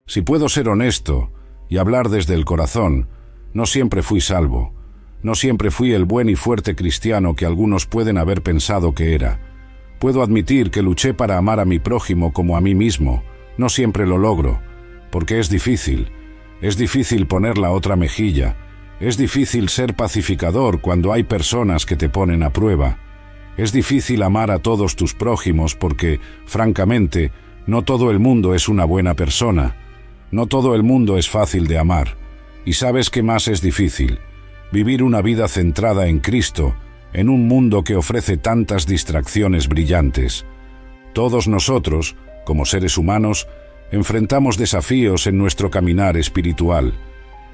Si puedo ser honesto y hablar desde el corazón, no siempre fui salvo. No siempre fui el buen y fuerte cristiano que algunos pueden haber pensado que era. Puedo admitir que luché para amar a mi prójimo como a mí mismo. No siempre lo logro, porque es difícil. Es difícil poner la otra mejilla. Es difícil ser pacificador cuando hay personas que te ponen a prueba. Es difícil amar a todos tus prójimos porque, francamente, no todo el mundo es una buena persona. No todo el mundo es fácil de amar. ¿Y sabes qué más es difícil? Vivir una vida centrada en Cristo, en un mundo que ofrece tantas distracciones brillantes. Todos nosotros, como seres humanos, enfrentamos desafíos en nuestro caminar espiritual.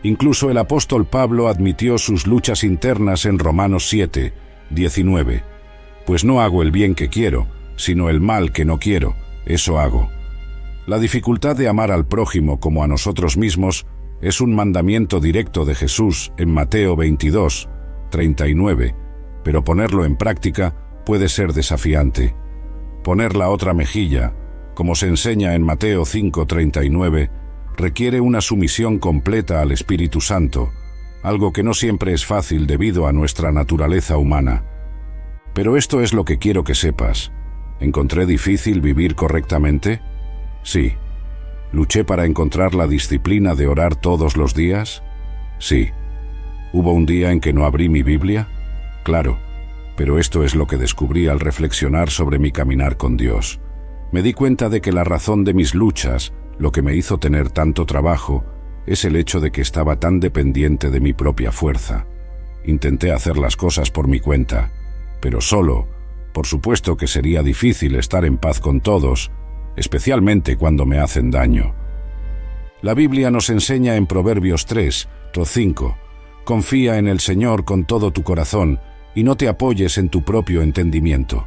Incluso el apóstol Pablo admitió sus luchas internas en Romanos 7, 19. Pues no hago el bien que quiero, sino el mal que no quiero, eso hago. La dificultad de amar al prójimo como a nosotros mismos es un mandamiento directo de Jesús en Mateo 22, 39, pero ponerlo en práctica puede ser desafiante. Poner la otra mejilla, como se enseña en Mateo 5, 39, requiere una sumisión completa al Espíritu Santo, algo que no siempre es fácil debido a nuestra naturaleza humana. Pero esto es lo que quiero que sepas. ¿Encontré difícil vivir correctamente? Sí. ¿Luché para encontrar la disciplina de orar todos los días? Sí. ¿Hubo un día en que no abrí mi Biblia? Claro, pero esto es lo que descubrí al reflexionar sobre mi caminar con Dios. Me di cuenta de que la razón de mis luchas, lo que me hizo tener tanto trabajo, es el hecho de que estaba tan dependiente de mi propia fuerza. Intenté hacer las cosas por mi cuenta, pero solo. Por supuesto que sería difícil estar en paz con todos, especialmente cuando me hacen daño. La Biblia nos enseña en Proverbios 3, 5, confía en el Señor con todo tu corazón y no te apoyes en tu propio entendimiento.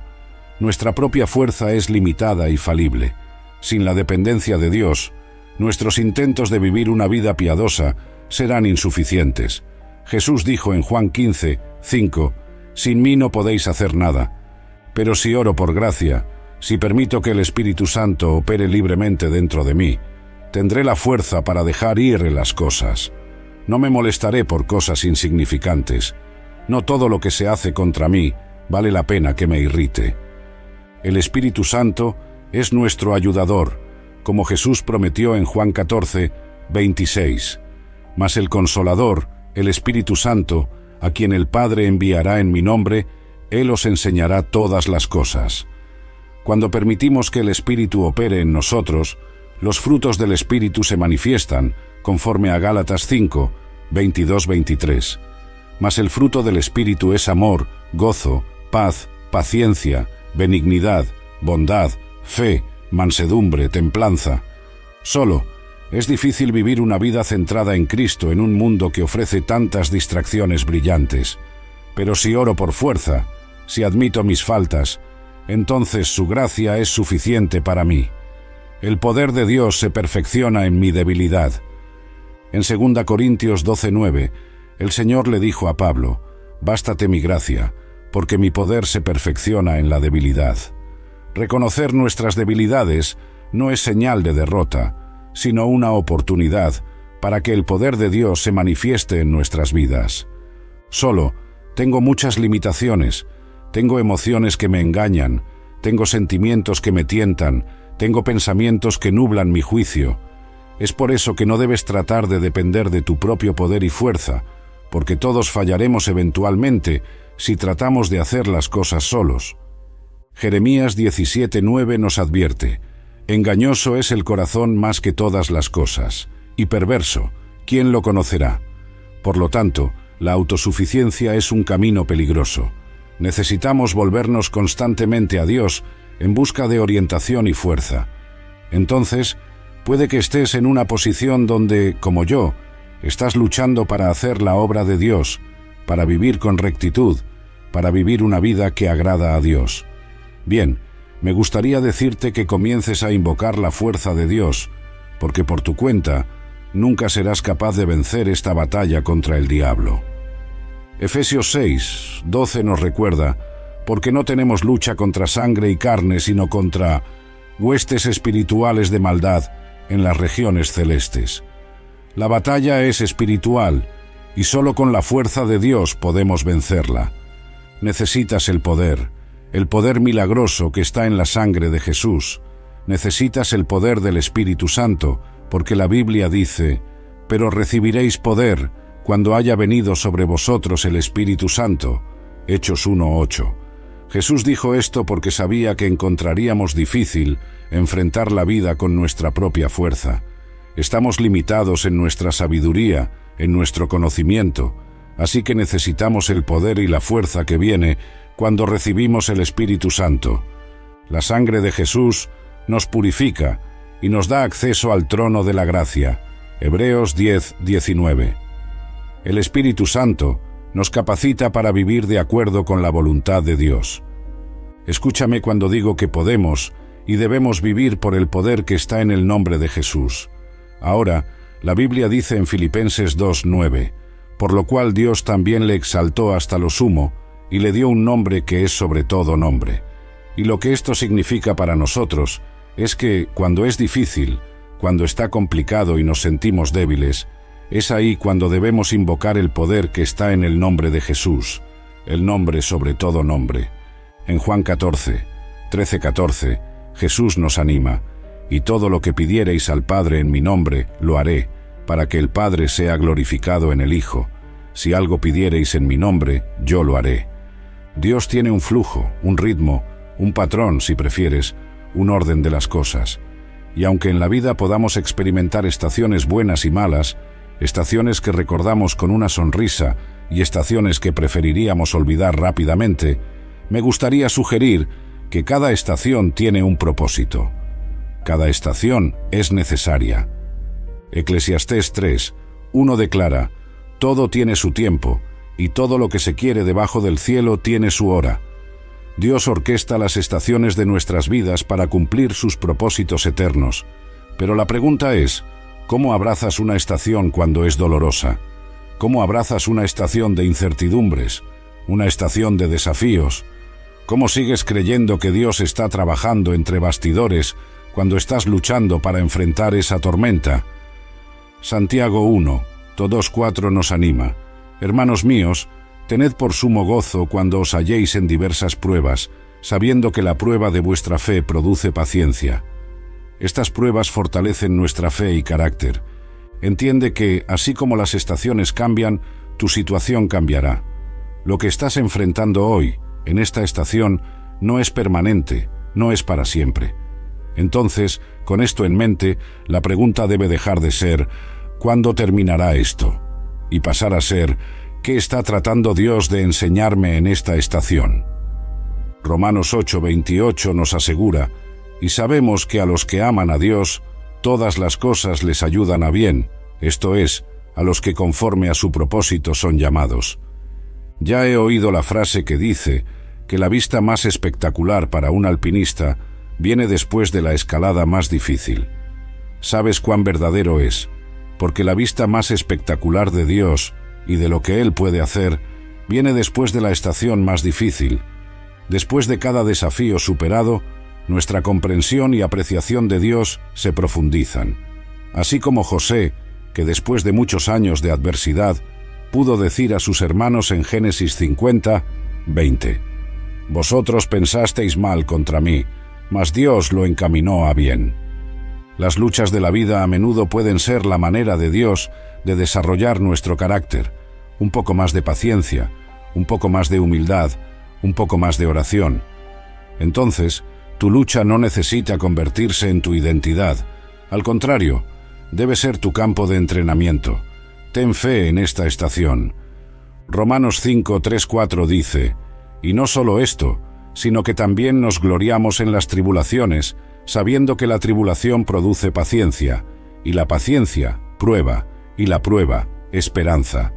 Nuestra propia fuerza es limitada y falible. Sin la dependencia de Dios, nuestros intentos de vivir una vida piadosa serán insuficientes. Jesús dijo en Juan 15, 5, sin mí no podéis hacer nada, pero si oro por gracia, si permito que el Espíritu Santo opere libremente dentro de mí, tendré la fuerza para dejar ir las cosas. No me molestaré por cosas insignificantes. No todo lo que se hace contra mí vale la pena que me irrite. El Espíritu Santo es nuestro ayudador, como Jesús prometió en Juan 14, 26. Mas el Consolador, el Espíritu Santo, a quien el Padre enviará en mi nombre, Él os enseñará todas las cosas. Cuando permitimos que el Espíritu opere en nosotros, los frutos del Espíritu se manifiestan, conforme a Gálatas 5, 22-23. Mas el fruto del Espíritu es amor, gozo, paz, paciencia, benignidad, bondad, fe, mansedumbre, templanza. Solo, es difícil vivir una vida centrada en Cristo en un mundo que ofrece tantas distracciones brillantes. Pero si oro por fuerza, si admito mis faltas, entonces su gracia es suficiente para mí. El poder de Dios se perfecciona en mi debilidad. En 2 Corintios 12:9, el Señor le dijo a Pablo, «Bástate mi gracia, porque mi poder se perfecciona en la debilidad». Reconocer nuestras debilidades no es señal de derrota, sino una oportunidad para que el poder de Dios se manifieste en nuestras vidas. Solo, tengo muchas limitaciones, tengo emociones que me engañan, tengo sentimientos que me tientan, tengo pensamientos que nublan mi juicio. Es por eso que no debes tratar de depender de tu propio poder y fuerza, porque todos fallaremos eventualmente si tratamos de hacer las cosas solos. Jeremías 17:9 nos advierte, «Engañoso es el corazón más que todas las cosas, y perverso, ¿quién lo conocerá?» Por lo tanto, la autosuficiencia es un camino peligroso. Necesitamos volvernos constantemente a Dios en busca de orientación y fuerza. Entonces, puede que estés en una posición donde, como yo, estás luchando para hacer la obra de Dios, para vivir con rectitud, para vivir una vida que agrada a Dios. Bien, me gustaría decirte que comiences a invocar la fuerza de Dios, porque por tu cuenta nunca serás capaz de vencer esta batalla contra el diablo. Efesios 6:12 nos recuerda, porque no tenemos lucha contra sangre y carne, sino contra huestes espirituales de maldad en las regiones celestes. La batalla es espiritual y solo con la fuerza de Dios podemos vencerla. Necesitas el poder milagroso que está en la sangre de Jesús. Necesitas el poder del Espíritu Santo, porque la Biblia dice: «Pero recibiréis poder cuando haya venido sobre vosotros el Espíritu Santo». Hechos 1:8. Jesús dijo esto porque sabía que encontraríamos difícil enfrentar la vida con nuestra propia fuerza. Estamos limitados en nuestra sabiduría, en nuestro conocimiento, así que necesitamos el poder y la fuerza que viene cuando recibimos el Espíritu Santo. La sangre de Jesús nos purifica y nos da acceso al trono de la gracia. Hebreos 10:19. El Espíritu Santo nos capacita para vivir de acuerdo con la voluntad de Dios. Escúchame cuando digo que podemos y debemos vivir por el poder que está en el nombre de Jesús. Ahora, la Biblia dice en Filipenses 2:9, por lo cual Dios también le exaltó hasta lo sumo y le dio un nombre que es sobre todo nombre. Y lo que esto significa para nosotros es que cuando es difícil, cuando está complicado y nos sentimos débiles, es ahí cuando debemos invocar el poder que está en el nombre de Jesús, el nombre sobre todo nombre. En Juan 13:14, Jesús nos anima: «Y todo lo que pidiereis al Padre en mi nombre, lo haré, para que el Padre sea glorificado en el Hijo. Si algo pidiereis en mi nombre, yo lo haré». Dios tiene un flujo, un ritmo, un patrón, si prefieres, un orden de las cosas. Y aunque en la vida podamos experimentar estaciones buenas y malas, estaciones que recordamos con una sonrisa y estaciones que preferiríamos olvidar rápidamente, me gustaría sugerir que cada estación tiene un propósito. Cada estación es necesaria. Eclesiastés 3:1 declara: «Todo tiene su tiempo, y todo lo que se quiere debajo del cielo tiene su hora». Dios orquesta las estaciones de nuestras vidas para cumplir sus propósitos eternos. Pero la pregunta es: ¿cómo abrazas una estación cuando es dolorosa? ¿Cómo abrazas una estación de incertidumbres? ¿Una estación de desafíos? ¿Cómo sigues creyendo que Dios está trabajando entre bastidores cuando estás luchando para enfrentar esa tormenta? Santiago 1:2-4 nos anima: «Hermanos míos, tened por sumo gozo cuando os halléis en diversas pruebas, sabiendo que la prueba de vuestra fe produce paciencia». Estas pruebas fortalecen nuestra fe y carácter. Entiende que, así como las estaciones cambian, tu situación cambiará. Lo que estás enfrentando hoy, en esta estación, no es permanente, no es para siempre. Entonces, con esto en mente, la pregunta debe dejar de ser ¿cuándo terminará esto? Y pasar a ser ¿qué está tratando Dios de enseñarme en esta estación? Romanos 8:28 nos asegura: «Y sabemos que a los que aman a Dios, todas las cosas les ayudan a bien, esto es, a los que conforme a su propósito son llamados». Ya he oído la frase que dice que la vista más espectacular para un alpinista viene después de la escalada más difícil. ¿Sabes cuán verdadero es? Porque la vista más espectacular de Dios y de lo que Él puede hacer viene después de la estación más difícil. Después de cada desafío superado, nuestra comprensión y apreciación de Dios se profundizan. Así como José, que después de muchos años de adversidad, pudo decir a sus hermanos en Génesis 50:20: «Vosotros pensasteis mal contra mí, mas Dios lo encaminó a bien». Las luchas de la vida a menudo pueden ser la manera de Dios de desarrollar nuestro carácter, un poco más de paciencia, un poco más de humildad, un poco más de oración. Entonces, tu lucha no necesita convertirse en tu identidad. Al contrario, debe ser tu campo de entrenamiento. Ten fe en esta estación. Romanos 5:3-4 dice: «Y no solo esto, sino que también nos gloriamos en las tribulaciones, sabiendo que la tribulación produce paciencia, y la paciencia, prueba, y la prueba, esperanza».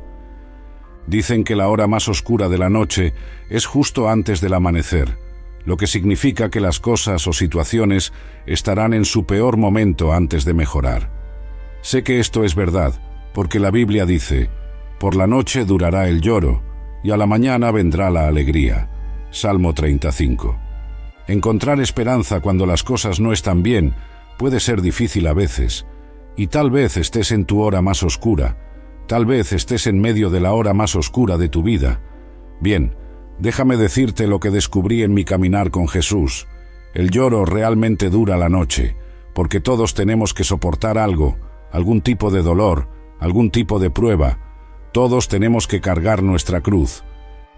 Dicen que la hora más oscura de la noche es justo antes del amanecer, lo que significa que las cosas o situaciones estarán en su peor momento antes de mejorar. Sé que esto es verdad, porque la Biblia dice: «Por la noche durará el lloro, y a la mañana vendrá la alegría». Salmo 35. Encontrar esperanza cuando las cosas no están bien puede ser difícil a veces, y tal vez estés en tu hora más oscura, tal vez estés en medio de la hora más oscura de tu vida. Bien, déjame decirte lo que descubrí en mi caminar con Jesús. El lloro realmente dura la noche, porque todos tenemos que soportar algo, algún tipo de dolor, algún tipo de prueba. Todos tenemos que cargar nuestra cruz.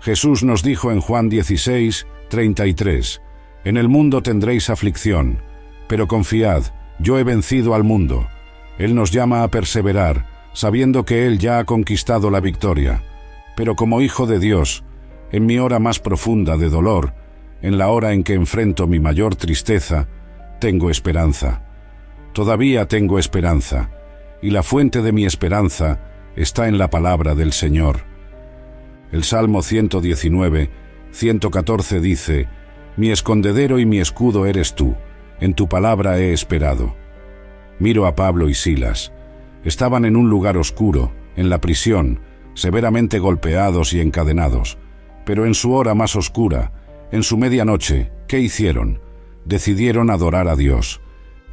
Jesús nos dijo en Juan 16:33, «En el mundo tendréis aflicción, pero confiad, yo he vencido al mundo». Él nos llama a perseverar, sabiendo que Él ya ha conquistado la victoria. Pero como hijo de Dios, en mi hora más profunda de dolor, en la hora en que enfrento mi mayor tristeza, tengo esperanza. Todavía tengo esperanza, y la fuente de mi esperanza está en la palabra del Señor. El Salmo 119, 114 dice, «Mi escondedero y mi escudo eres tú, en tu palabra he esperado». Miro a Pablo y Silas. Estaban en un lugar oscuro, en la prisión, severamente golpeados y encadenados. Pero en su hora más oscura, en su medianoche, ¿qué hicieron? Decidieron adorar a Dios.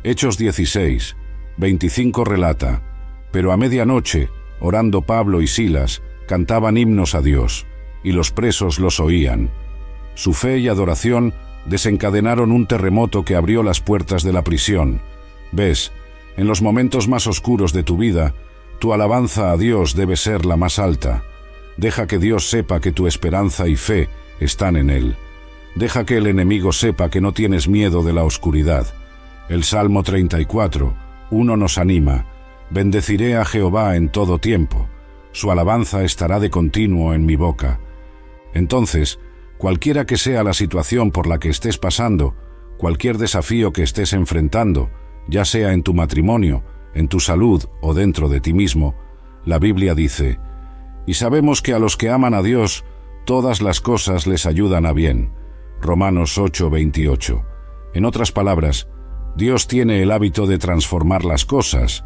Hechos 16, 25 relata, «Pero a medianoche, orando Pablo y Silas, cantaban himnos a Dios, y los presos los oían». Su fe y adoración desencadenaron un terremoto que abrió las puertas de la prisión. ¿Ves? En los momentos más oscuros de tu vida, tu alabanza a Dios debe ser la más alta. Deja que Dios sepa que tu esperanza y fe están en Él. Deja que el enemigo sepa que no tienes miedo de la oscuridad. El Salmo 34, 1 nos anima, «Bendeciré a Jehová en todo tiempo, su alabanza estará de continuo en mi boca». Entonces, cualquiera que sea la situación por la que estés pasando, cualquier desafío que estés enfrentando, ya sea en tu matrimonio, en tu salud o dentro de ti mismo, la Biblia dice, «Y sabemos que a los que aman a Dios, todas las cosas les ayudan a bien». Romanos 8:28. En otras palabras, Dios tiene el hábito de transformar las cosas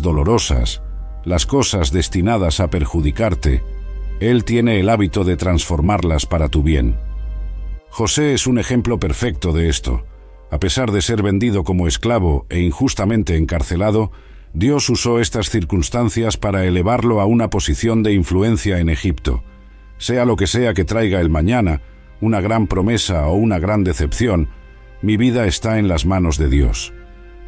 dolorosas, las cosas destinadas a perjudicarte. Él tiene el hábito de transformarlas para tu bien. José es un ejemplo perfecto de esto. A pesar de ser vendido como esclavo e injustamente encarcelado, Dios usó estas circunstancias para elevarlo a una posición de influencia en Egipto. Sea lo que sea que traiga el mañana, una gran promesa o una gran decepción, mi vida está en las manos de Dios.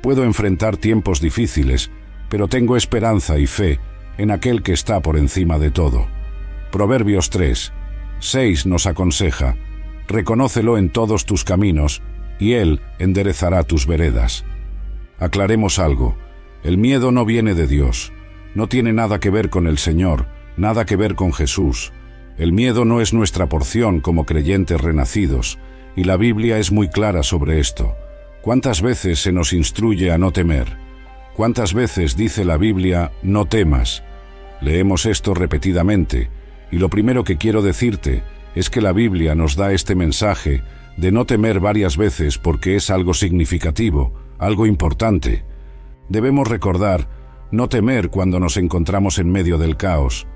Puedo enfrentar tiempos difíciles, pero tengo esperanza y fe en aquel que está por encima de todo. Proverbios 3:6 nos aconseja, «Reconócelo en todos tus caminos, y Él enderezará tus veredas». Aclaremos algo, el miedo no viene de Dios, no tiene nada que ver con el Señor, nada que ver con Jesús. El miedo no es nuestra porción como creyentes renacidos, y la Biblia es muy clara sobre esto. ¿Cuántas veces se nos instruye a no temer? ¿Cuántas veces dice la Biblia, no temas? Leemos esto repetidamente, y lo primero que quiero decirte es que la Biblia nos da este mensaje de no temer varias veces porque es algo significativo, algo importante. Debemos recordar no temer cuando nos encontramos en medio del caos.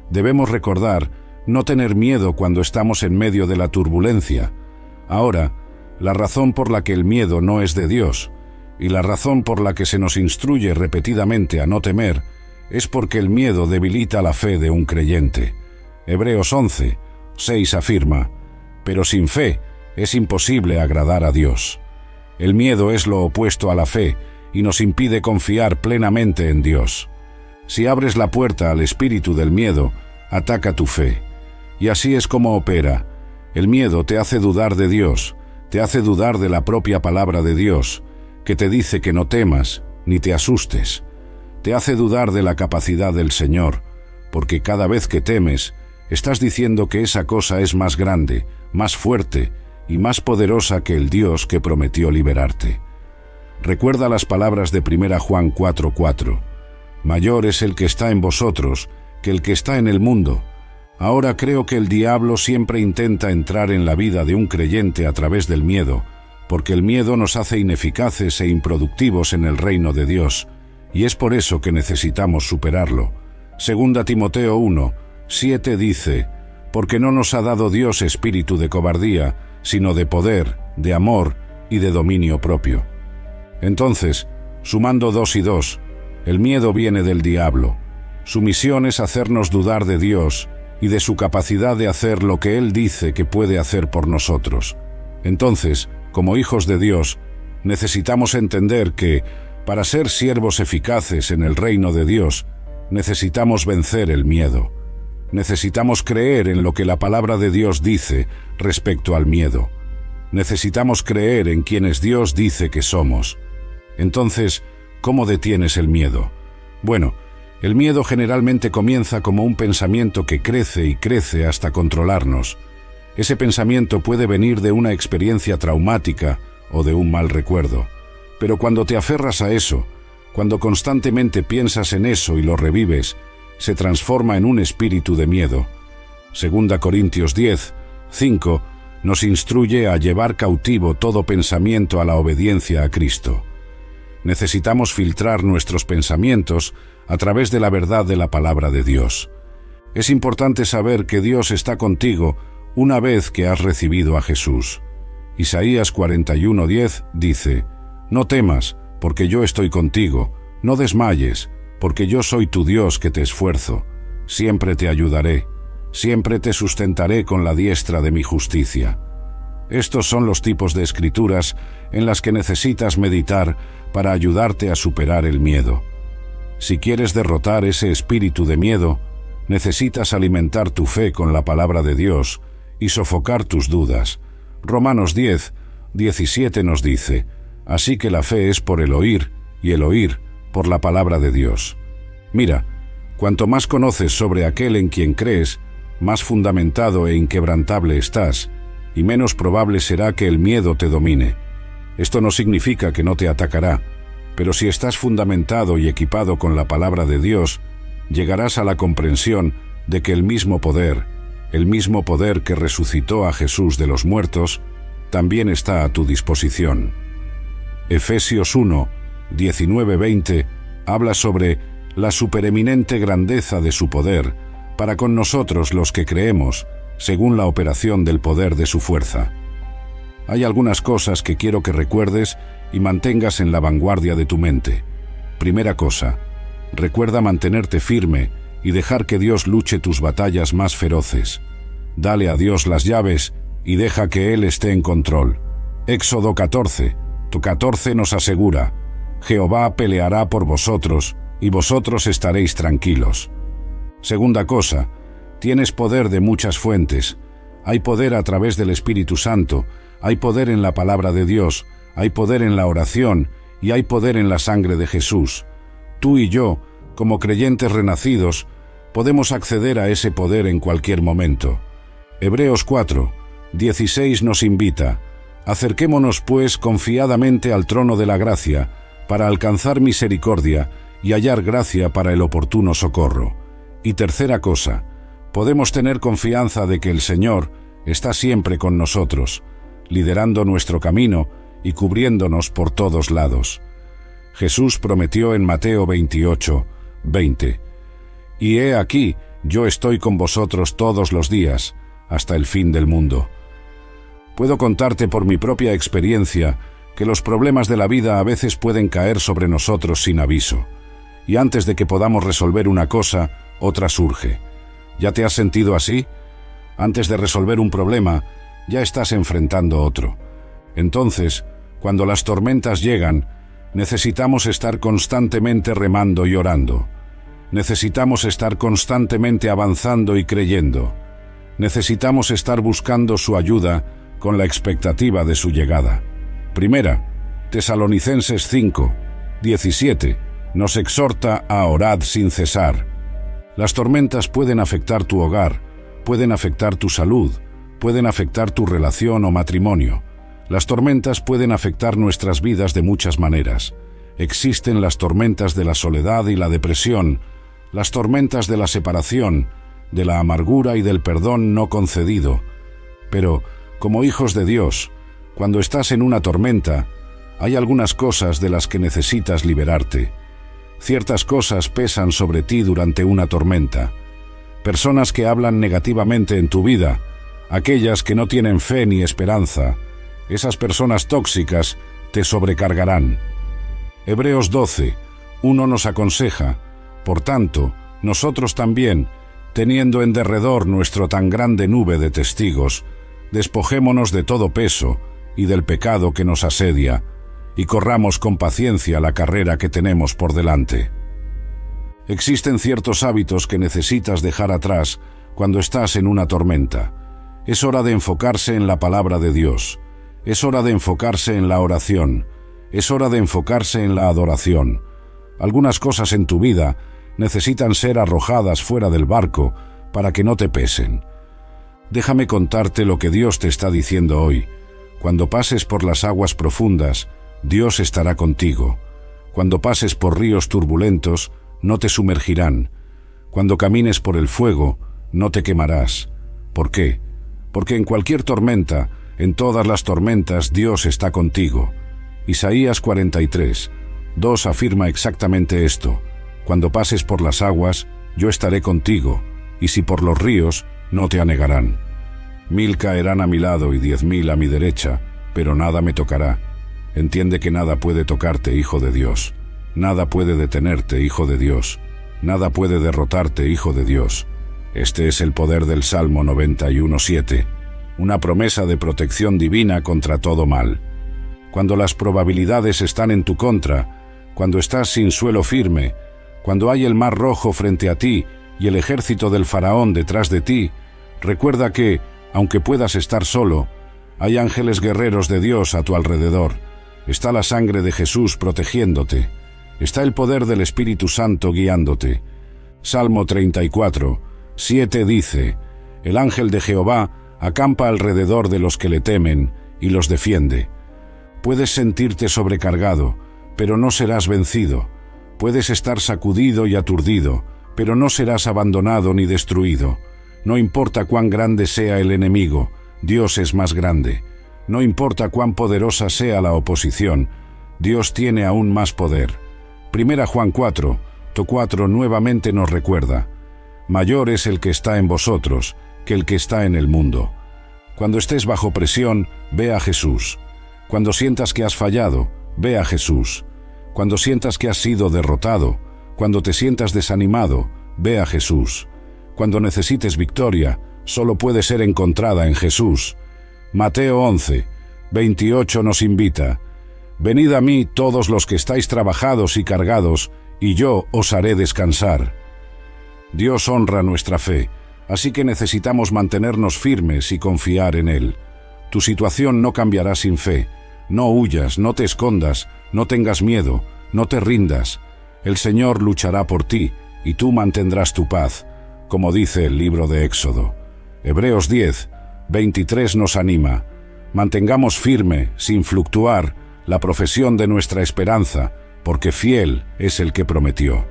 Debemos recordar no tener miedo cuando estamos en medio de la turbulencia. Ahora, la razón por la que el miedo no es de Dios, y la razón por la que se nos instruye repetidamente a no temer, es porque el miedo debilita la fe de un creyente. Hebreos 11:6 afirma, «Pero sin fe es imposible agradar a Dios». El miedo es lo opuesto a la fe y nos impide confiar plenamente en Dios. Si abres la puerta al espíritu del miedo, ataca tu fe. Y así es como opera. El miedo te hace dudar de Dios, te hace dudar de la propia palabra de Dios, que te dice que no temas, ni te asustes. Te hace dudar de la capacidad del Señor, porque cada vez que temes, estás diciendo que esa cosa es más grande, más fuerte y más poderosa que el Dios que prometió liberarte. Recuerda las palabras de 1 Juan 4:4. «Mayor es el que está en vosotros que el que está en el mundo». Ahora creo que el diablo siempre intenta entrar en la vida de un creyente a través del miedo, porque el miedo nos hace ineficaces e improductivos en el reino de Dios, y es por eso que necesitamos superarlo. 2 Timoteo 1:7 dice, «Porque no nos ha dado Dios espíritu de cobardía, sino de poder, de amor y de dominio propio». Entonces, sumando 2 y 2, el miedo viene del diablo. Su misión es hacernos dudar de Dios y de su capacidad de hacer lo que Él dice que puede hacer por nosotros. Entonces, como hijos de Dios, necesitamos entender que, para ser siervos eficaces en el reino de Dios, necesitamos vencer el miedo. Necesitamos creer en lo que la palabra de Dios dice respecto al miedo. Necesitamos creer en quienes Dios dice que somos. Entonces, ¿cómo detienes el miedo? Bueno, el miedo generalmente comienza como un pensamiento que crece y crece hasta controlarnos. Ese pensamiento puede venir de una experiencia traumática o de un mal recuerdo. Pero cuando te aferras a eso, cuando constantemente piensas en eso y lo revives, se transforma en un espíritu de miedo. 2 Corintios 10, 5 nos instruye a llevar cautivo todo pensamiento a la obediencia a Cristo. Necesitamos filtrar nuestros pensamientos a través de la verdad de la palabra de Dios. Es importante saber que Dios está contigo una vez que has recibido a Jesús. Isaías 41:10 dice: «No temas, porque yo estoy contigo, no desmayes, porque yo soy tu Dios que te esfuerzo. Siempre te ayudaré, siempre te sustentaré con la diestra de mi justicia». Estos son los tipos de escrituras en las que necesitas meditar para ayudarte a superar el miedo. Si quieres derrotar ese espíritu de miedo, necesitas alimentar tu fe con la palabra de Dios y sofocar tus dudas. Romanos 10:17 nos dice: «Así que la fe es por el oír, y el oír por la palabra de Dios». Mira, cuanto más conoces sobre aquel en quien crees, más fundamentado e inquebrantable estás, y menos probable será que el miedo te domine. Esto no significa que no te atacará, pero si estás fundamentado y equipado con la palabra de Dios, llegarás a la comprensión de que el mismo poder que resucitó a Jesús de los muertos, también está a tu disposición. Efesios 1:19-20 habla sobre la supereminente grandeza de su poder para con nosotros los que creemos, según la operación del poder de su fuerza. Hay algunas cosas que quiero que recuerdes y mantengas en la vanguardia de tu mente. Primera cosa, recuerda mantenerte firme y dejar que Dios luche tus batallas más feroces. Dale a Dios las llaves y deja que Él esté en control. Éxodo 14 nos asegura: «Jehová peleará por vosotros y vosotros estaréis tranquilos». Segunda cosa, tienes poder de muchas fuentes. Hay poder a través del Espíritu Santo, hay poder en la palabra de Dios, hay poder en la oración y hay poder en la sangre de Jesús. Tú y yo, como creyentes renacidos, podemos acceder a ese poder en cualquier momento. Hebreos 4:16 nos invita: «Acerquémonos pues confiadamente al trono de la gracia, para alcanzar misericordia y hallar gracia para el oportuno socorro». Y tercera cosa, podemos tener confianza de que el Señor está siempre con nosotros, liderando nuestro camino y cubriéndonos por todos lados. Jesús prometió en Mateo 28:20: «Y he aquí, yo estoy con vosotros todos los días, hasta el fin del mundo». Puedo contarte por mi propia experiencia que los problemas de la vida a veces pueden caer sobre nosotros sin aviso, y antes de que podamos resolver una cosa, otra surge. ¿Ya te has sentido así? Antes de resolver un problema, ya estás enfrentando otro. Entonces, cuando las tormentas llegan, necesitamos estar constantemente remando y orando. Necesitamos estar constantemente avanzando y creyendo. Necesitamos estar buscando su ayuda con la expectativa de su llegada. Primera, Tesalonicenses 5:17 nos exhorta a orar sin cesar. Las tormentas pueden afectar tu hogar, pueden afectar tu salud, pueden afectar tu relación o matrimonio. Las tormentas pueden afectar nuestras vidas de muchas maneras. Existen las tormentas de la soledad y la depresión, las tormentas de la separación, de la amargura y del perdón no concedido. Pero, como hijos de Dios, cuando estás en una tormenta, hay algunas cosas de las que necesitas liberarte. Ciertas cosas pesan sobre ti durante una tormenta. Personas que hablan negativamente en tu vida, aquellas que no tienen fe ni esperanza, esas personas tóxicas te sobrecargarán. Hebreos 12, 1 nos aconseja: por tanto, nosotros también, teniendo en derredor nuestro tan grande nube de testigos, despojémonos de todo peso y del pecado que nos asedia, y corramos con paciencia la carrera que tenemos por delante. Existen ciertos hábitos que necesitas dejar atrás cuando estás en una tormenta. Es hora de enfocarse en la palabra de Dios. Es hora de enfocarse en la oración. Es hora de enfocarse en la adoración. Algunas cosas en tu vida necesitan ser arrojadas fuera del barco para que no te pesen. Déjame contarte lo que Dios te está diciendo hoy. Cuando pases por las aguas profundas, Dios estará contigo. Cuando pases por ríos turbulentos, no te sumergirán. Cuando camines por el fuego, no te quemarás. ¿Por qué? Porque en cualquier tormenta, en todas las tormentas, Dios está contigo. Isaías 43, 2 afirma exactamente esto: cuando pases por las aguas, yo estaré contigo, y si por los ríos, no te anegarán. 1000 caerán a mi lado y 10.000 a mi derecha, pero nada me tocará. Entiende que nada puede tocarte, hijo de Dios. Nada puede detenerte, hijo de Dios. Nada puede derrotarte, hijo de Dios. Este es el poder del Salmo 91:7, una promesa de protección divina contra todo mal. Cuando las probabilidades están en tu contra, cuando estás sin suelo firme, cuando hay el mar rojo frente a ti y el ejército del faraón detrás de ti, recuerda que, aunque puedas estar solo, hay ángeles guerreros de Dios a tu alrededor. Está la sangre de Jesús protegiéndote. Está el poder del Espíritu Santo guiándote. Salmo 34, 7 dice: el ángel de Jehová acampa alrededor de los que le temen y los defiende. Puedes sentirte sobrecargado, pero no serás vencido. Puedes estar sacudido y aturdido, pero no serás abandonado ni destruido. No importa cuán grande sea el enemigo, Dios es más grande. No importa cuán poderosa sea la oposición, Dios tiene aún más poder. 1 Juan 4, 4 nuevamente nos recuerda: mayor es el que está en vosotros que el que está en el mundo. Cuando estés bajo presión, ve a Jesús. Cuando sientas que has fallado, ve a Jesús. Cuando sientas que has sido derrotado, cuando te sientas desanimado, ve a Jesús. Cuando necesites victoria, solo puede ser encontrada en Jesús. Mateo 11, 28 nos invita: venid a mí todos los que estáis trabajados y cargados, y yo os haré descansar. Dios honra nuestra fe, así que necesitamos mantenernos firmes y confiar en Él. Tu situación no cambiará sin fe. No huyas, no te escondas, no tengas miedo, no te rindas. El Señor luchará por ti, y tú mantendrás tu paz, como dice el libro de Éxodo. Hebreos 10, 23 nos anima: mantengamos firme, sin fluctuar, la profesión de nuestra esperanza, porque fiel es el que prometió.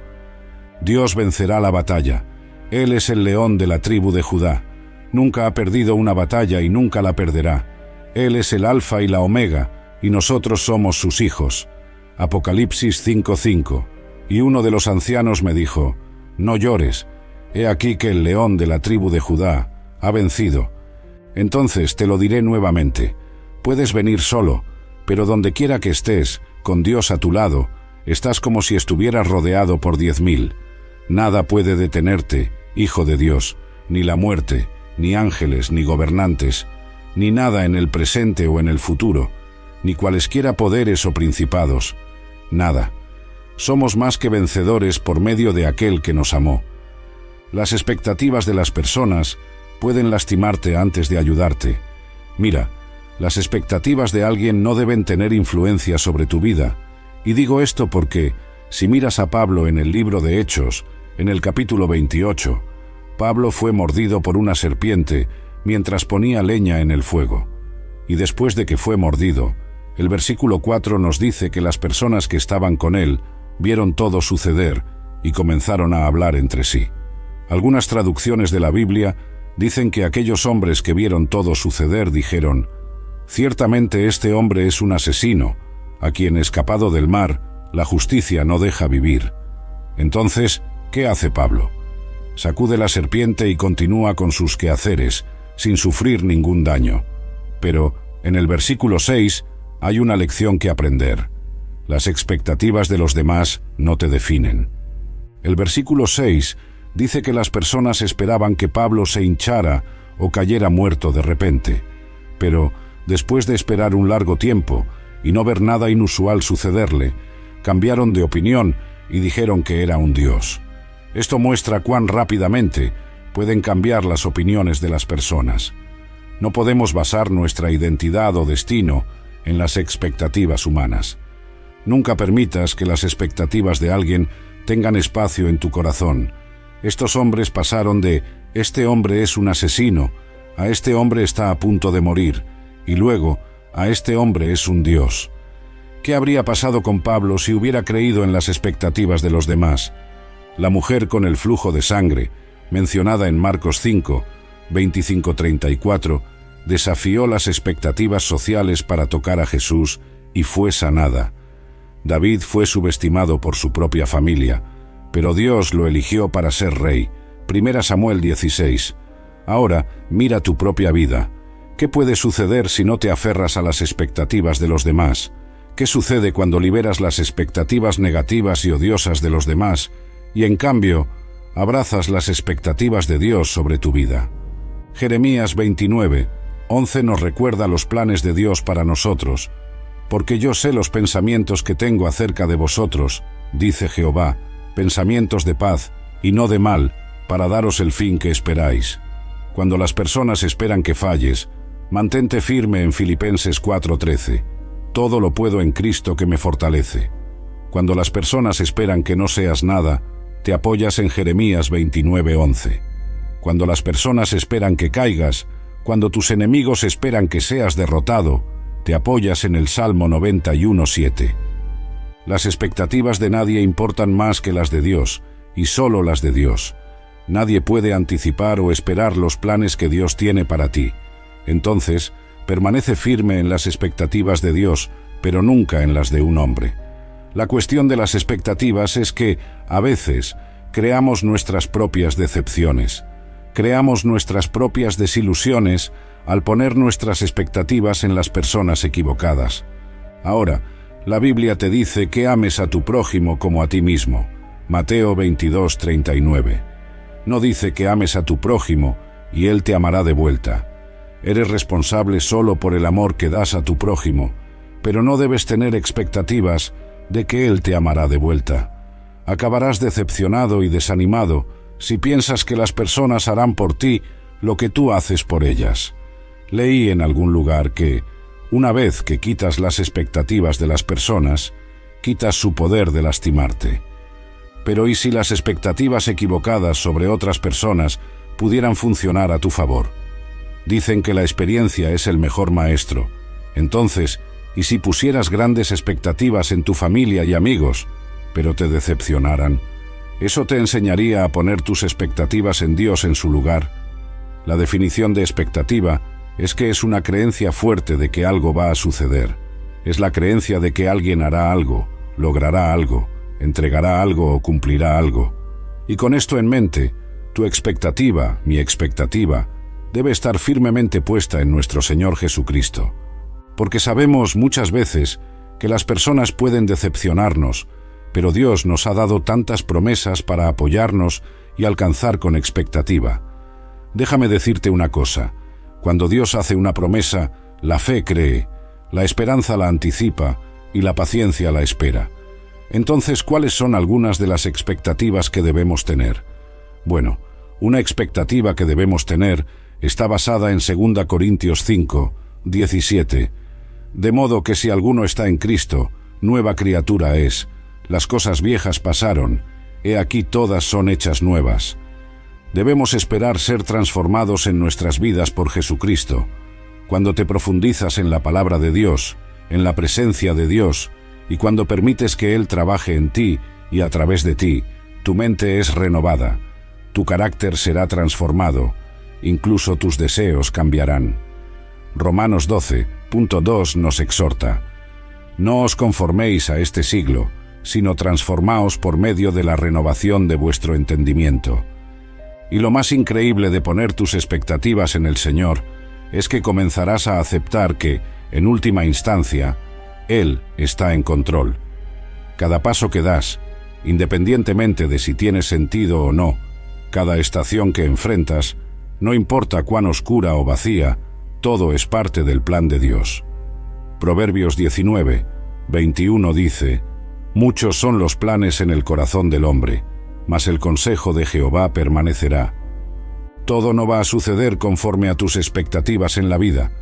Dios vencerá la batalla. Él es el león de la tribu de Judá. Nunca ha perdido una batalla y nunca la perderá. Él es el Alfa y la Omega, y nosotros somos sus hijos. Apocalipsis 5:5. Y uno de los ancianos me dijo: no llores, he aquí que el león de la tribu de Judá ha vencido. Entonces te lo diré nuevamente: puedes venir solo, pero donde quiera que estés, con Dios a tu lado, estás como si estuvieras rodeado por 10.000. Nada puede detenerte, hijo de Dios, ni la muerte, ni ángeles, ni gobernantes, ni nada en el presente o en el futuro, ni cualesquiera poderes o principados. Nada. Somos más que vencedores por medio de aquel que nos amó. Las expectativas de las personas pueden lastimarte antes de ayudarte. Mira, las expectativas de alguien no deben tener influencia sobre tu vida. Y digo esto porque, si miras a Pablo en el libro de Hechos, en el capítulo 28, Pablo fue mordido por una serpiente mientras ponía leña en el fuego. Y después de que fue mordido, el versículo 4 nos dice que las personas que estaban con él vieron todo suceder y comenzaron a hablar entre sí. Algunas traducciones de la Biblia dicen que aquellos hombres que vieron todo suceder dijeron: ciertamente este hombre es un asesino, a quien, escapado del mar, la justicia no deja vivir. Entonces, ¿qué hace Pablo? Sacude la serpiente y continúa con sus quehaceres, sin sufrir ningún daño. Pero, en el versículo 6, hay una lección que aprender. Las expectativas de los demás no te definen. El versículo 6 dice que las personas esperaban que Pablo se hinchara o cayera muerto de repente. Pero, después de esperar un largo tiempo y no ver nada inusual sucederle, cambiaron de opinión y dijeron que era un dios. Esto muestra cuán rápidamente pueden cambiar las opiniones de las personas. No podemos basar nuestra identidad o destino en las expectativas humanas. Nunca permitas que las expectativas de alguien tengan espacio en tu corazón. Estos hombres pasaron de «este hombre es un asesino» a «este hombre está a punto de morir» y luego a «este hombre es un dios». ¿Qué habría pasado con Pablo si hubiera creído en las expectativas de los demás? La mujer con el flujo de sangre, mencionada en Marcos 5, 25-34, desafió las expectativas sociales para tocar a Jesús y fue sanada. David fue subestimado por su propia familia, pero Dios lo eligió para ser rey. 1 Samuel 16. Ahora, mira tu propia vida. ¿Qué puede suceder si no te aferras a las expectativas de los demás? ¿Qué sucede cuando liberas las expectativas negativas y odiosas de los demás y, en cambio, abrazas las expectativas de Dios sobre tu vida? Jeremías 29, 11 nos recuerda los planes de Dios para nosotros. Porque yo sé los pensamientos que tengo acerca de vosotros, dice Jehová, pensamientos de paz y no de mal, para daros el fin que esperáis. Cuando las personas esperan que falles, mantente firme en Filipenses 4:13. Todo lo puedo en Cristo que me fortalece. Cuando las personas esperan que no seas nada, te apoyas en Jeremías 29:11. Cuando las personas esperan que caigas, cuando tus enemigos esperan que seas derrotado, te apoyas en el Salmo 91:7. Las expectativas de nadie importan más que las de Dios, y solo las de Dios. Nadie puede anticipar o esperar los planes que Dios tiene para ti. Entonces, permanece firme en las expectativas de Dios, pero nunca en las de un hombre. La cuestión de las expectativas es que, a veces, creamos nuestras propias decepciones. Creamos nuestras propias desilusiones al poner nuestras expectativas en las personas equivocadas. Ahora, la Biblia te dice que ames a tu prójimo como a ti mismo. Mateo 22:39. No dice que ames a tu prójimo y él te amará de vuelta. Eres responsable solo por el amor que das a tu prójimo, pero no debes tener expectativas de que él te amará de vuelta. Acabarás decepcionado y desanimado si piensas que las personas harán por ti lo que tú haces por ellas. Leí en algún lugar que, una vez que quitas las expectativas de las personas, quitas su poder de lastimarte. Pero ¿y si las expectativas equivocadas sobre otras personas pudieran funcionar a tu favor? Dicen que la experiencia es el mejor maestro. Entonces, ¿y si pusieras grandes expectativas en tu familia y amigos, pero te decepcionaran? ¿Eso te enseñaría a poner tus expectativas en Dios en su lugar? La definición de expectativa es que es una creencia fuerte de que algo va a suceder. Es la creencia de que alguien hará algo, logrará algo, entregará algo o cumplirá algo. Y con esto en mente, tu expectativa, mi expectativa, debe estar firmemente puesta en nuestro Señor Jesucristo. Porque sabemos muchas veces que las personas pueden decepcionarnos, pero Dios nos ha dado tantas promesas para apoyarnos y alcanzar con expectativa. Déjame decirte una cosa. Cuando Dios hace una promesa, la fe cree, la esperanza la anticipa y la paciencia la espera. Entonces, ¿cuáles son algunas de las expectativas que debemos tener? Bueno, una expectativa que debemos tener está basada en 2 Corintios 5, 17. De modo que si alguno está en Cristo, nueva criatura es. Las cosas viejas pasaron, he aquí todas son hechas nuevas. Debemos esperar ser transformados en nuestras vidas por Jesucristo. Cuando te profundizas en la palabra de Dios, en la presencia de Dios, y cuando permites que Él trabaje en ti y a través de ti, tu mente es renovada, tu carácter será transformado, incluso tus deseos cambiarán. Romanos 12:2 nos exhorta: no os conforméis a este siglo, sino transformaos por medio de la renovación de vuestro entendimiento. Y lo más increíble de poner tus expectativas en el Señor es que comenzarás a aceptar que, en última instancia, Él está en control. Cada paso que das, independientemente de si tiene sentido o no, cada estación que enfrentas, no importa cuán oscura o vacía, todo es parte del plan de Dios. Proverbios 19, 21 dice: «Muchos son los planes en el corazón del hombre, mas el consejo de Jehová permanecerá». Todo no va a suceder conforme a tus expectativas en la vida.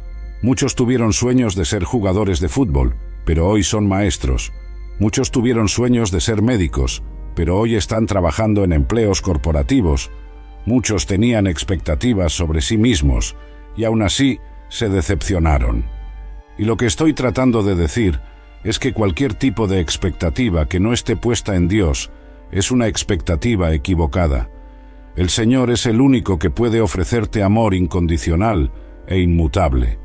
Muchos tuvieron sueños de ser jugadores de fútbol, pero hoy son maestros. Muchos tuvieron sueños de ser médicos, pero hoy están trabajando en empleos corporativos. Muchos tenían expectativas sobre sí mismos, y aún así se decepcionaron. Y lo que estoy tratando de decir es que cualquier tipo de expectativa que no esté puesta en Dios es una expectativa equivocada. El Señor es el único que puede ofrecerte amor incondicional e inmutable.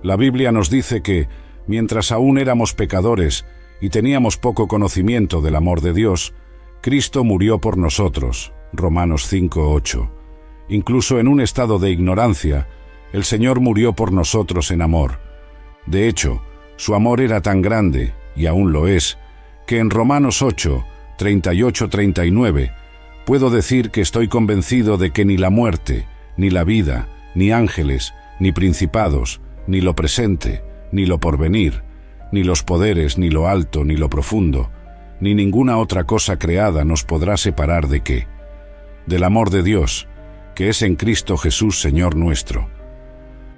La Biblia nos dice que, mientras aún éramos pecadores y teníamos poco conocimiento del amor de Dios, Cristo murió por nosotros. Romanos 5:8. Incluso en un estado de ignorancia, el Señor murió por nosotros en amor. De hecho, su amor era tan grande, y aún lo es, que en Romanos 8, 38-39, puedo decir que estoy convencido de que ni la muerte, ni la vida, ni ángeles, ni principados, ni lo presente, ni lo porvenir, ni los poderes, ni lo alto, ni lo profundo, ni ninguna otra cosa creada nos podrá separar ¿de qué? Del amor de Dios, que es en Cristo Jesús, Señor nuestro.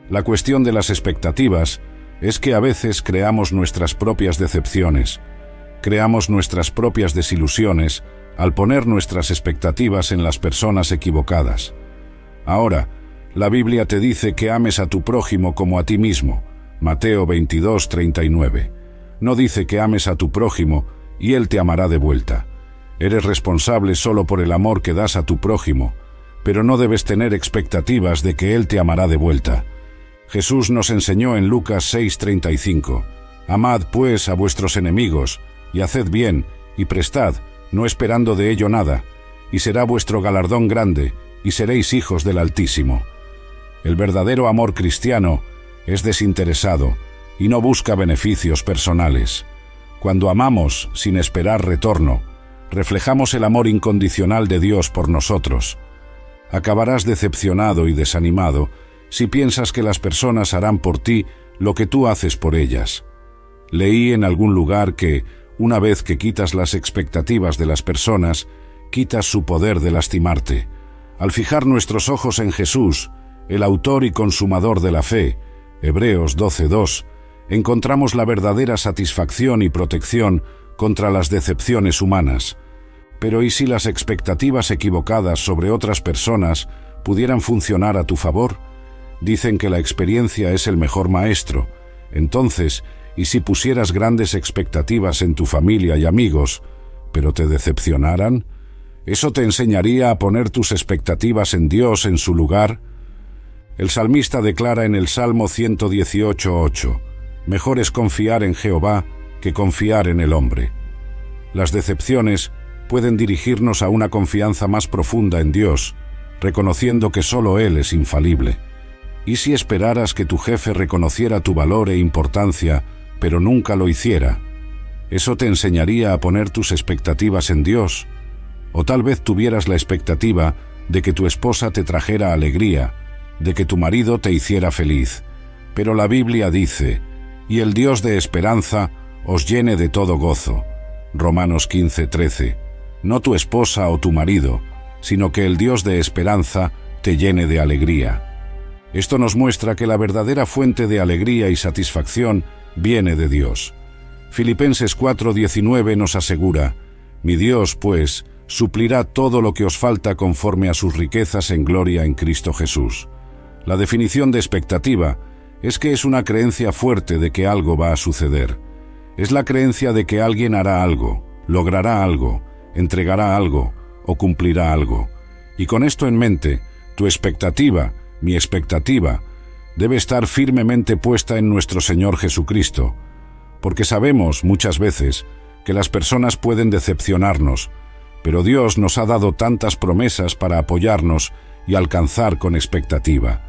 La cuestión de las expectativas es que a veces creamos nuestras propias decepciones, creamos nuestras propias desilusiones al poner nuestras expectativas en las personas equivocadas. Ahora, la Biblia te dice que ames a tu prójimo como a ti mismo, Mateo 22:39. No dice que ames a tu prójimo y él te amará de vuelta. Eres responsable solo por el amor que das a tu prójimo, pero no debes tener expectativas de que él te amará de vuelta. Jesús nos enseñó en Lucas 6:35, «Amad pues a vuestros enemigos, y haced bien, y prestad, no esperando de ello nada, y será vuestro galardón grande, y seréis hijos del Altísimo». El verdadero amor cristiano es desinteresado y no busca beneficios personales. Cuando amamos sin esperar retorno, reflejamos el amor incondicional de Dios por nosotros. Acabarás decepcionado y desanimado si piensas que las personas harán por ti lo que tú haces por ellas. Leí en algún lugar que, una vez que quitas las expectativas de las personas, quitas su poder de lastimarte. Al fijar nuestros ojos en Jesús, el autor y consumador de la fe, Hebreos 12:2, encontramos la verdadera satisfacción y protección contra las decepciones humanas. Pero ¿y si las expectativas equivocadas sobre otras personas pudieran funcionar a tu favor? Dicen que la experiencia es el mejor maestro. Entonces, ¿y si pusieras grandes expectativas en tu familia y amigos, pero te decepcionaran? ¿Eso te enseñaría a poner tus expectativas en Dios en su lugar? El salmista declara en el Salmo 118:8, «Mejor es confiar en Jehová que confiar en el hombre». Las decepciones pueden dirigirnos a una confianza más profunda en Dios, reconociendo que solo Él es infalible. ¿Y si esperaras que tu jefe reconociera tu valor e importancia, pero nunca lo hiciera? ¿Eso te enseñaría a poner tus expectativas en Dios? O tal vez tuvieras la expectativa de que tu esposa te trajera alegría, de que tu marido te hiciera feliz. Pero la Biblia dice, «Y el Dios de esperanza os llene de todo gozo». Romanos 15:13. No tu esposa o tu marido, sino que el Dios de esperanza te llene de alegría. Esto nos muestra que la verdadera fuente de alegría y satisfacción viene de Dios. Filipenses 4:19 nos asegura, «Mi Dios, pues, suplirá todo lo que os falta conforme a sus riquezas en gloria en Cristo Jesús». La definición de expectativa es que es una creencia fuerte de que algo va a suceder. Es la creencia de que alguien hará algo, logrará algo, entregará algo o cumplirá algo. Y con esto en mente, tu expectativa, mi expectativa, debe estar firmemente puesta en nuestro Señor Jesucristo, porque sabemos muchas veces que las personas pueden decepcionarnos, pero Dios nos ha dado tantas promesas para apoyarnos y alcanzar con expectativa.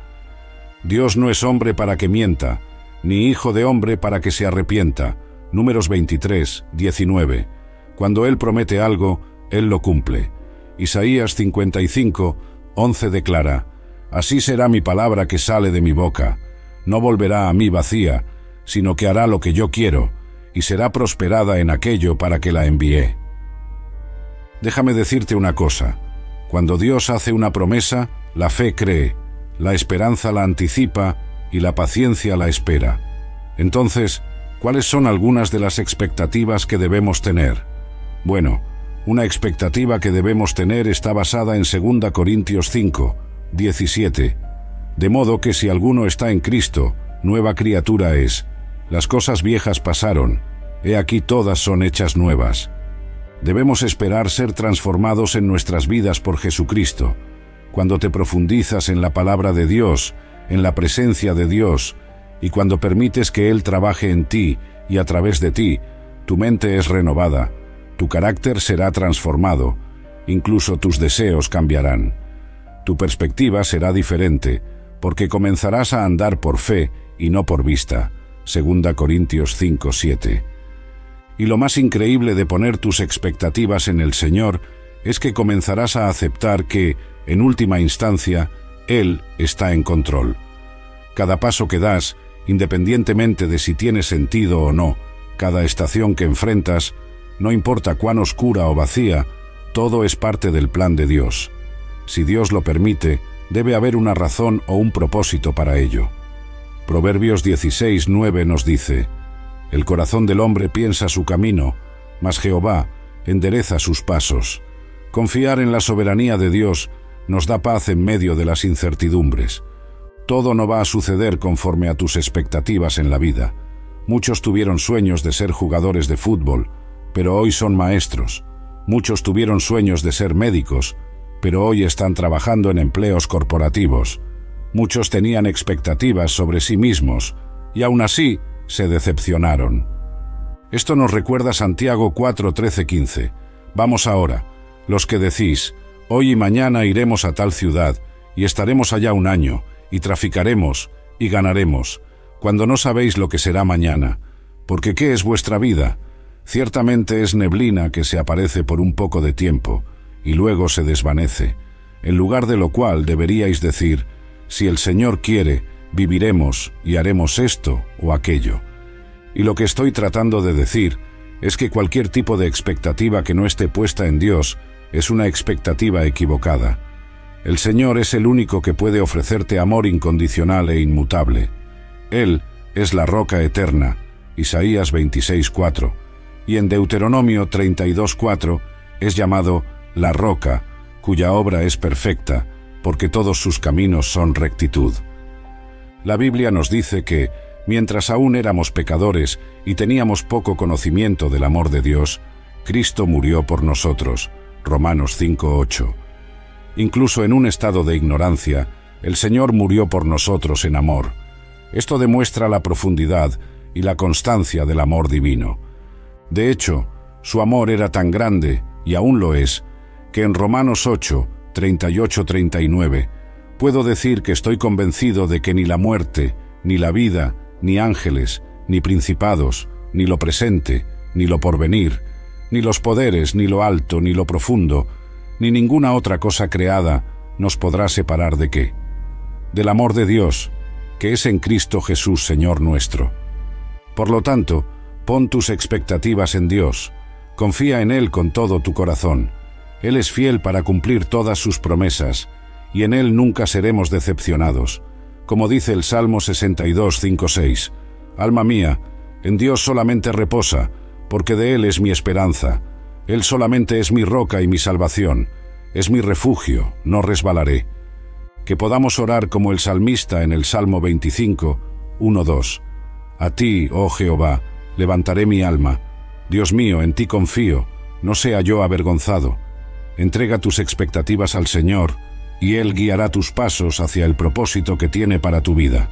Dios no es hombre para que mienta, ni hijo de hombre para que se arrepienta. Números 23:19. Cuando Él promete algo, Él lo cumple. Isaías 55:11 declara: Así será mi palabra que sale de mi boca. No volverá a mí vacía, sino que hará lo que yo quiero, y será prosperada en aquello para que la envié. Déjame decirte una cosa. Cuando Dios hace una promesa, la fe cree, la esperanza la anticipa y la paciencia la espera. Entonces, ¿cuáles son algunas de las expectativas que debemos tener? Bueno, una expectativa que debemos tener está basada en 2 Corintios 5:17. De modo que si alguno está en Cristo, nueva criatura es. Las cosas viejas pasaron, he aquí todas son hechas nuevas. Debemos esperar ser transformados en nuestras vidas por Jesucristo. Cuando te profundizas en la palabra de Dios, en la presencia de Dios, y cuando permites que Él trabaje en ti y a través de ti, tu mente es renovada, tu carácter será transformado, incluso tus deseos cambiarán. Tu perspectiva será diferente, porque comenzarás a andar por fe y no por vista. 2 Corintios 5:7. Y lo más increíble de poner tus expectativas en el Señor es que comenzarás a aceptar que, en última instancia, Él está en control. Cada paso que das, independientemente de si tiene sentido o no, cada estación que enfrentas, no importa cuán oscura o vacía, todo es parte del plan de Dios. Si Dios lo permite, debe haber una razón o un propósito para ello. Proverbios 16:9 nos dice: El corazón del hombre piensa su camino, mas Jehová endereza sus pasos. Confiar en la soberanía de Dios nos da paz en medio de las incertidumbres. Todo no va a suceder conforme a tus expectativas en la vida. Muchos tuvieron sueños de ser jugadores de fútbol, pero hoy son maestros. Muchos tuvieron sueños de ser médicos, pero hoy están trabajando en empleos corporativos. Muchos tenían expectativas sobre sí mismos, y aún así se decepcionaron. Esto nos recuerda Santiago 4:13-15. Vamos ahora, los que decís, hoy y mañana iremos a tal ciudad, y estaremos allá un año, y traficaremos, y ganaremos, cuando no sabéis lo que será mañana. Porque ¿qué es vuestra vida? Ciertamente es neblina que se aparece por un poco de tiempo, y luego se desvanece, en lugar de lo cual deberíais decir, si el Señor quiere, viviremos y haremos esto o aquello. Y lo que estoy tratando de decir es que cualquier tipo de expectativa que no esté puesta en Dios es una expectativa equivocada. El Señor es el único que puede ofrecerte amor incondicional e inmutable. Él es la roca eterna, Isaías 26:4, y en Deuteronomio 32:4 es llamado la roca, cuya obra es perfecta, porque todos sus caminos son rectitud. La Biblia nos dice que, mientras aún éramos pecadores y teníamos poco conocimiento del amor de Dios, Cristo murió por nosotros. Romanos 5:8. Incluso en un estado de ignorancia, el Señor murió por nosotros en amor. Esto demuestra la profundidad y la constancia del amor divino. De hecho, su amor era tan grande, y aún lo es, que en Romanos 8:38-39, puedo decir que estoy convencido de que ni la muerte, ni la vida, ni ángeles, ni principados, ni lo presente, ni lo porvenir, ni los poderes, ni lo alto, ni lo profundo, ni ninguna otra cosa creada nos podrá separar ¿de qué? Del amor de Dios, que es en Cristo Jesús, Señor nuestro. Por lo tanto, pon tus expectativas en Dios, confía en Él con todo tu corazón. Él es fiel para cumplir todas sus promesas, y en Él nunca seremos decepcionados. Como dice el Salmo 62:5-6, Alma mía, en Dios solamente reposa, porque de Él es mi esperanza. Él solamente es mi roca y mi salvación, es mi refugio, no resbalaré. Que podamos orar como el salmista en el Salmo 25:1-2. A ti, oh Jehová, levantaré mi alma. Dios mío, en ti confío, no sea yo avergonzado. Entrega tus expectativas al Señor, y Él guiará tus pasos hacia el propósito que tiene para tu vida.